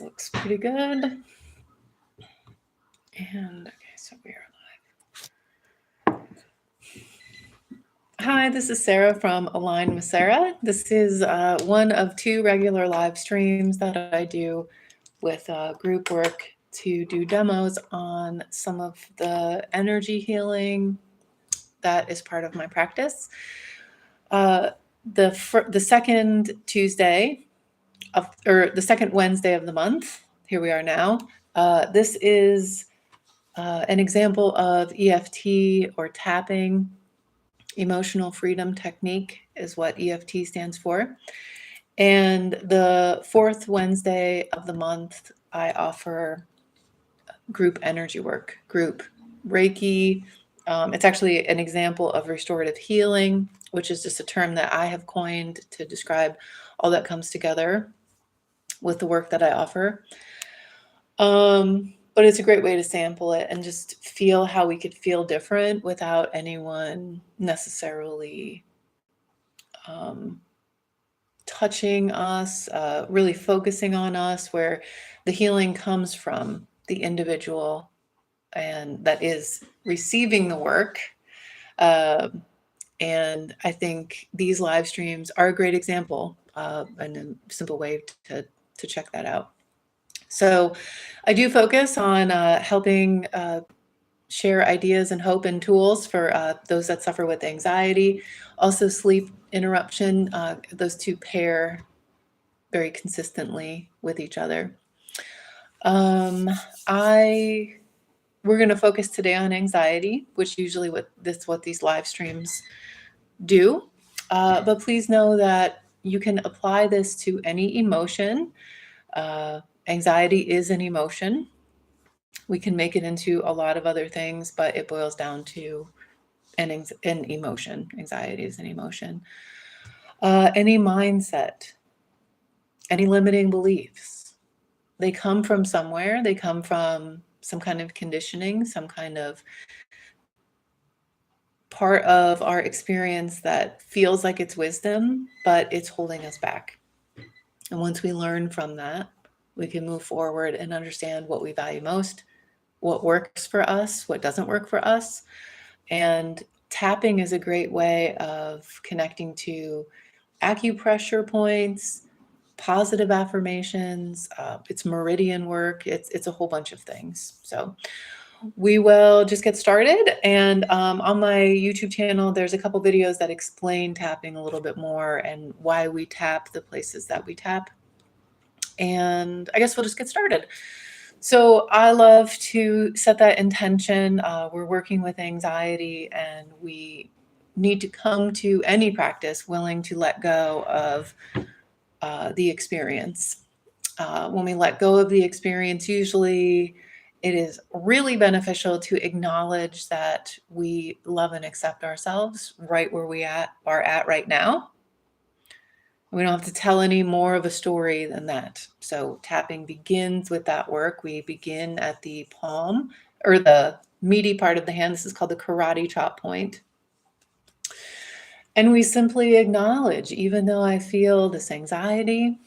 This looks pretty good. And okay, so we are live. Hi, this is Sarah from Align with Sarah. This is one of 2 regular live streams that I do with group work to do demos on some of the energy healing that is part of my practice. The second Tuesday or the second Wednesday of the month, here we are now. This is an example of EFT or tapping. Emotional freedom technique is what EFT stands for. And the 4th Wednesday of the month, I offer group energy work, group Reiki. It's actually an example of restorative healing, which is just a term that I have coined to describe all that comes together with the work that I offer. But it's a great way to sample it and just feel how we could feel different without anyone necessarily touching us, really focusing on us, where the healing comes from the individual and that is receiving the work. And I think these live streams are a great example and a simple way to check that out. So I do focus on helping share ideas and hope and tools for those that suffer with anxiety. Also sleep interruption, those 2 pair very consistently with each other. We're going to focus today on anxiety, which usually what these live streams do. But please know that you can apply this to any emotion. Anxiety is an emotion. We can make it into a lot of other things, but it boils down to an emotion. Anxiety is an emotion. Any mindset, any limiting beliefs, they come from somewhere. They come from some kind of conditioning, some kind of part of our experience that feels like it's wisdom, but it's holding us back. And once we learn from that, we can move forward and understand what we value most, what works for us, what doesn't work for us. And tapping is a great way of connecting to acupressure points, positive affirmations, it's meridian work, it's a whole bunch of things. So we will just get started. And on my YouTube channel, there's a couple videos that explain tapping a little bit more and why we tap the places that we tap. And I guess we'll just get started. So I love to set that intention. We're working with anxiety and we need to come to any practice willing to let go of the experience. When we let go of the experience, usually it is really beneficial to acknowledge that we love and accept ourselves right where we are at right now. We don't have to tell any more of a story than that. So tapping begins with that work. We begin at the palm or the meaty part of the hand. This is called the karate chop point. And we simply acknowledge, even though I feel this anxiety,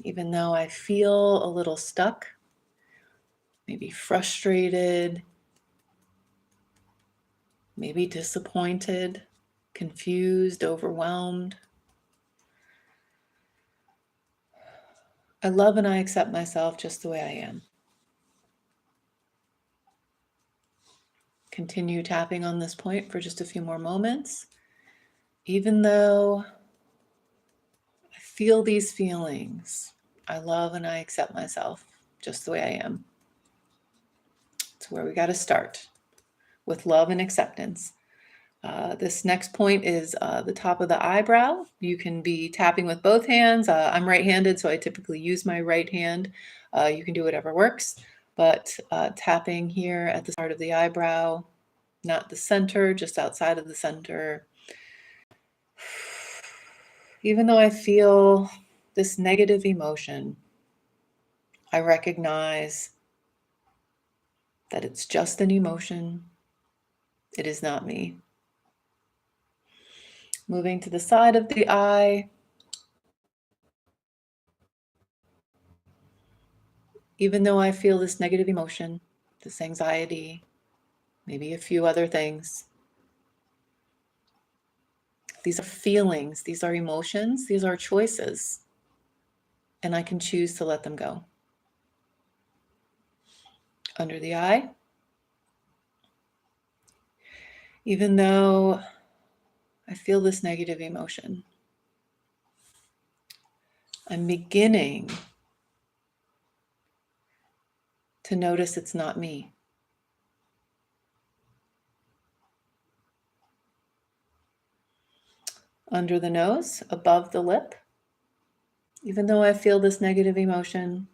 even though I feel a little stuck, maybe frustrated, maybe disappointed, confused, overwhelmed, I love and I accept myself just the way I am. Continue tapping on this point for just a few more moments. Even though I feel these feelings, I love and I accept myself just the way I am. It's where we got to start, with love and acceptance. This next point is the top of the eyebrow. You can be tapping with both hands. I'm right-handed, so I typically use my right hand. You can do whatever works, but tapping here at the start of the eyebrow, not the center, just outside of the center. Even though I feel this negative emotion, I recognize that it's just an emotion. It is not me. Moving to the side of the eye. Even though I feel this negative emotion, this anxiety, maybe a few other things, these are feelings, these are emotions, these are choices, and I can choose to let them go. Under the eye, even though I feel this negative emotion, I'm beginning to notice it's not me. Under the nose, above the lip, even though I feel this negative emotion,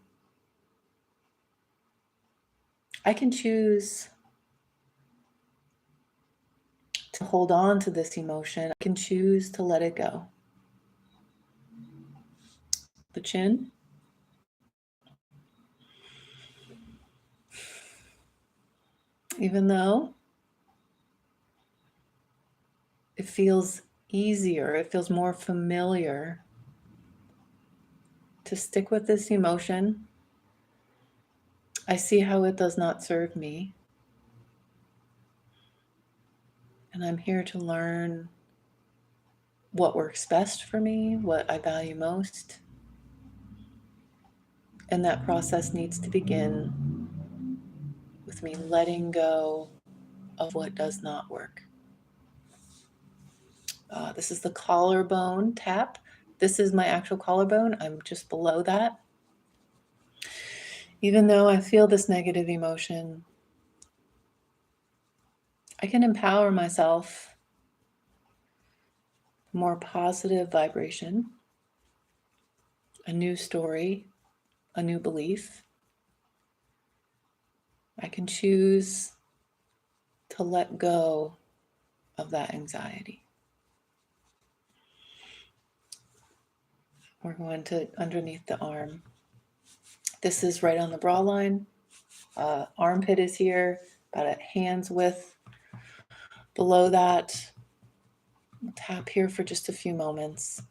I can choose to hold on to this emotion. I can choose to let it go. The chin, even though it feels easier, it feels more familiar to stick with this emotion, I see how it does not serve me. And I'm here to learn what works best for me, what I value most. And that process needs to begin with me letting go of what does not work. This is the collarbone tap. This is my actual collarbone. I'm just below that. Even though I feel this negative emotion, I can empower myself, more positive vibration, a new story, a new belief. I can choose to let go of that anxiety. We're going to underneath the arm. This is right on the bra line. Armpit is here, about a hand's width below that. We'll tap here for just a few moments.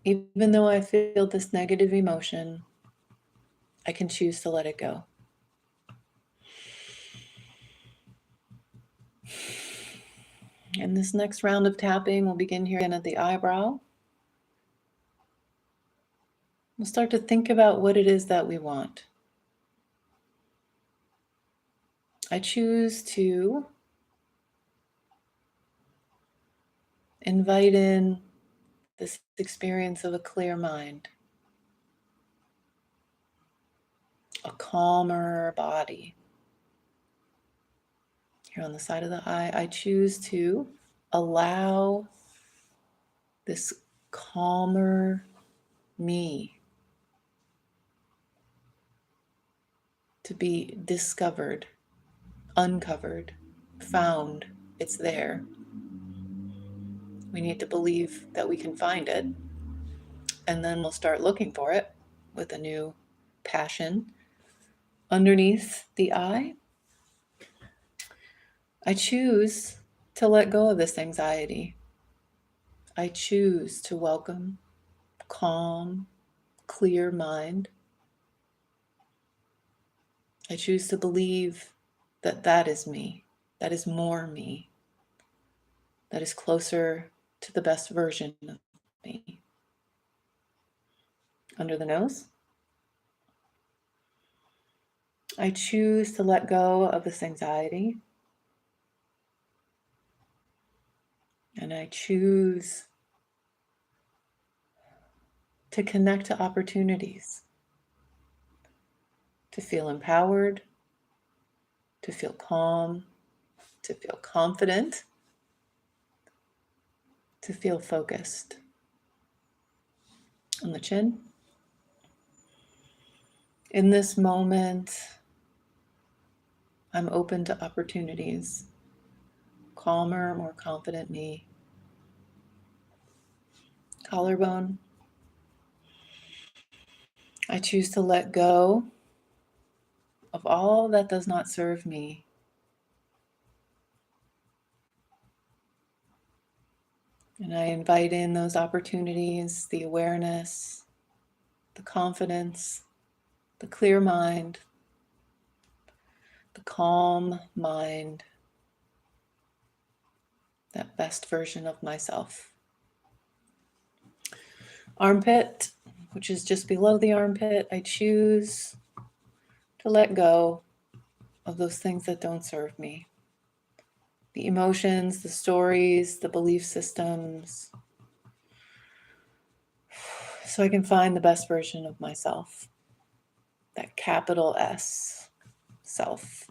Even though I feel this negative emotion, I can choose to let it go. And this next round of tapping will begin here again at the eyebrow. We'll start to think about what it is that we want. I choose to invite in this experience of a clear mind, a calmer body. Here on the side of the eye, I choose to allow this calmer me to be discovered, uncovered, found. It's there. We need to believe that we can find it, and then we'll start looking for it with a new passion. Underneath the eye, I choose to let go of this anxiety. I choose to welcome calm, clear mind. I choose to believe that that is me, that is more me, that is closer to the best version of me. Under the nose, I choose to let go of this anxiety. And I choose to connect to opportunities, to feel empowered, to feel calm, to feel confident, to feel focused. On the chin. In this moment, I'm open to opportunities. Calmer, more confident me. Collarbone. I choose to let go of all that does not serve me. And I invite in those opportunities, the awareness, the confidence, the clear mind, the calm mind, that best version of myself. Armpit, which is just below the armpit, I choose to let go of those things that don't serve me. The emotions, the stories, the belief systems, so I can find the best version of myself. That capital S, self.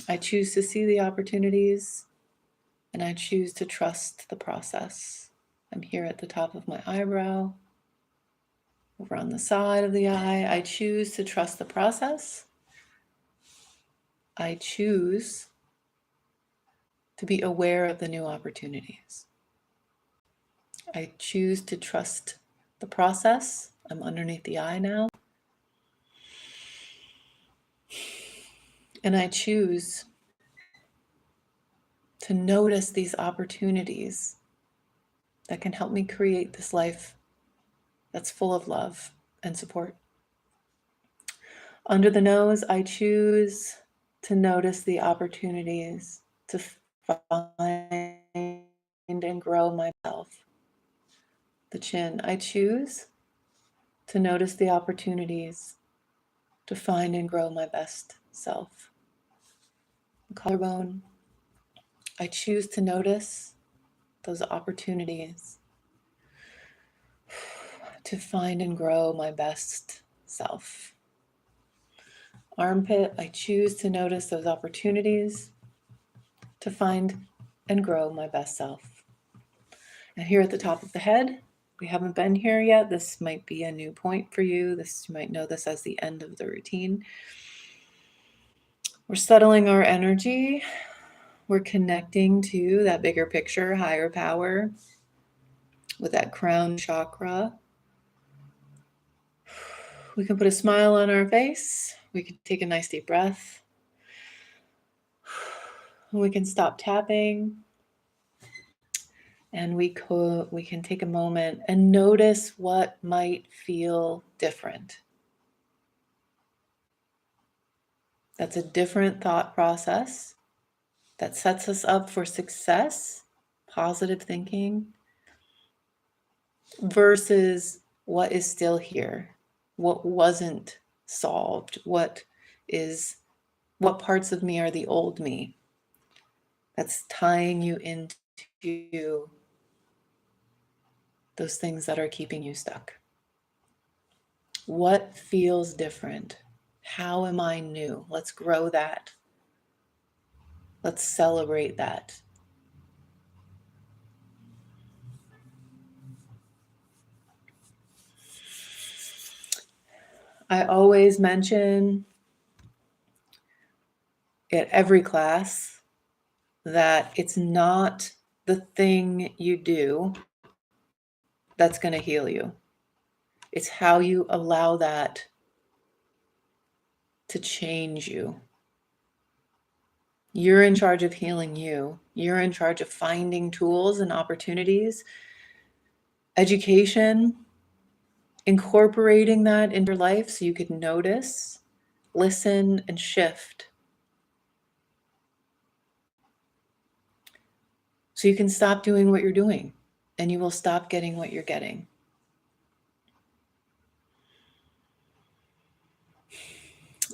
I choose to see the opportunities, and I choose to trust the process. I'm here at the top of my eyebrow, over on the side of the eye. I choose to trust the process. I choose to be aware of the new opportunities. I choose to trust the process. I'm underneath the eye now. And I choose to notice these opportunities that can help me create this life that's full of love and support. Under the nose, I choose to notice the opportunities to find and grow myself. The chin, I choose to notice the opportunities to find and grow my best self. The collarbone, I choose to notice those opportunities to find and grow my best self. Armpit, I choose to notice those opportunities to find and grow my best self. And here at the top of the head, we haven't been here yet. This might be a new point for you. You might know this as the end of the routine. We're settling our energy. We're connecting to that bigger picture, higher power, with that crown chakra. We can put a smile on our face. We can take a nice deep breath. We can stop tapping. And we can take a moment and notice what might feel different. That's a different thought process that sets us up for success, positive thinking, versus what is still here, what wasn't solved, what parts of me are the old me that's tying you into those things that are keeping you stuck. What feels different? How am I new? Let's grow that. Let's celebrate that. I always mention at every class that it's not the thing you do that's going to heal you. It's how you allow that to change you. You're in charge of healing you. You're in charge of finding tools and opportunities, education, incorporating that into your life so you could notice, listen, and shift. So you can stop doing what you're doing and you will stop getting what you're getting.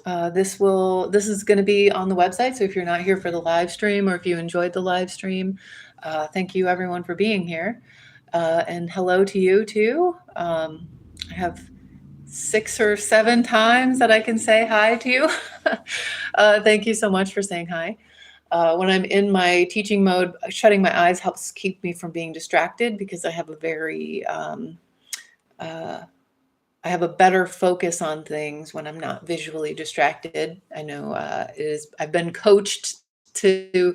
This is going to be on the website. So if you're not here for the live stream, or if you enjoyed the live stream, thank you everyone for being here. And hello to you too. I have 6 or 7 times that I can say hi to you. Thank you so much for saying hi. When I'm in my teaching mode, shutting my eyes helps keep me from being distracted, because I have a very I have a better focus on things when I'm not visually distracted. I know I've been coached to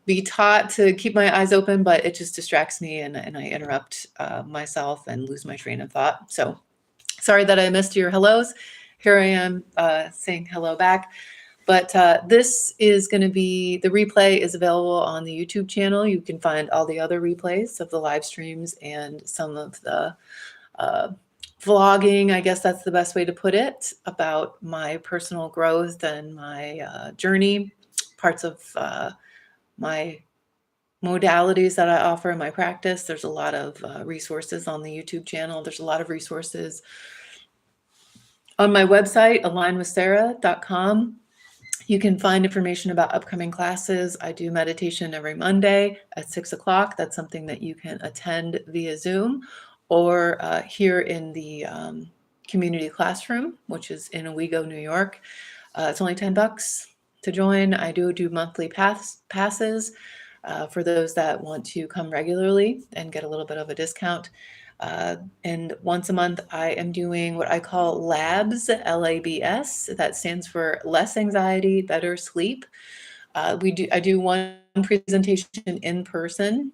be taught to keep my eyes open, but it just distracts me and I interrupt myself and lose my train of thought. So sorry that I missed your hellos. Here I am saying hello back. But this is going to be, the replay is available on the YouTube channel. You can find all the other replays of the live streams and some of the vlogging, I guess that's the best way to put it, about my personal growth and my journey, parts of my modalities that I offer in my practice. There's a lot of resources on the YouTube channel. There's a lot of resources on my website, alignwithsarah.com. You can find information about upcoming classes. I do meditation every Monday at 6 o'clock. That's something that you can attend via Zoom or here in the community classroom, which is in Owego, New York. It's only $10 to join. I do monthly passes for those that want to come regularly and get a little bit of a discount. And once a month, I am doing what I call labs, LABS. That stands for less anxiety, better sleep. I do one presentation in person.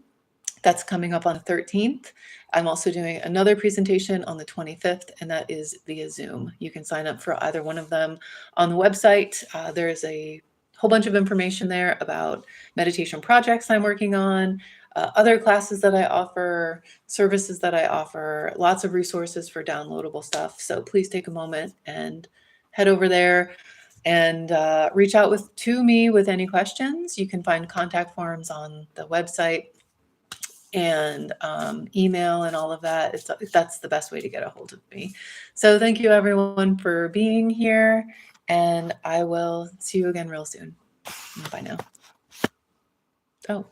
That's coming up on the 13th. I'm also doing another presentation on the 25th, and that is via Zoom. You can sign up for either one of them on the website. There's a whole bunch of information there about meditation projects I'm working on, other classes that I offer, services that I offer, lots of resources for downloadable stuff. So please take a moment and head over there and reach out to me with any questions. You can find contact forms on the website and email and all of that. That's the best way to get a hold of me. So thank you everyone for being here, and I will see you again real soon. Bye now. Oh.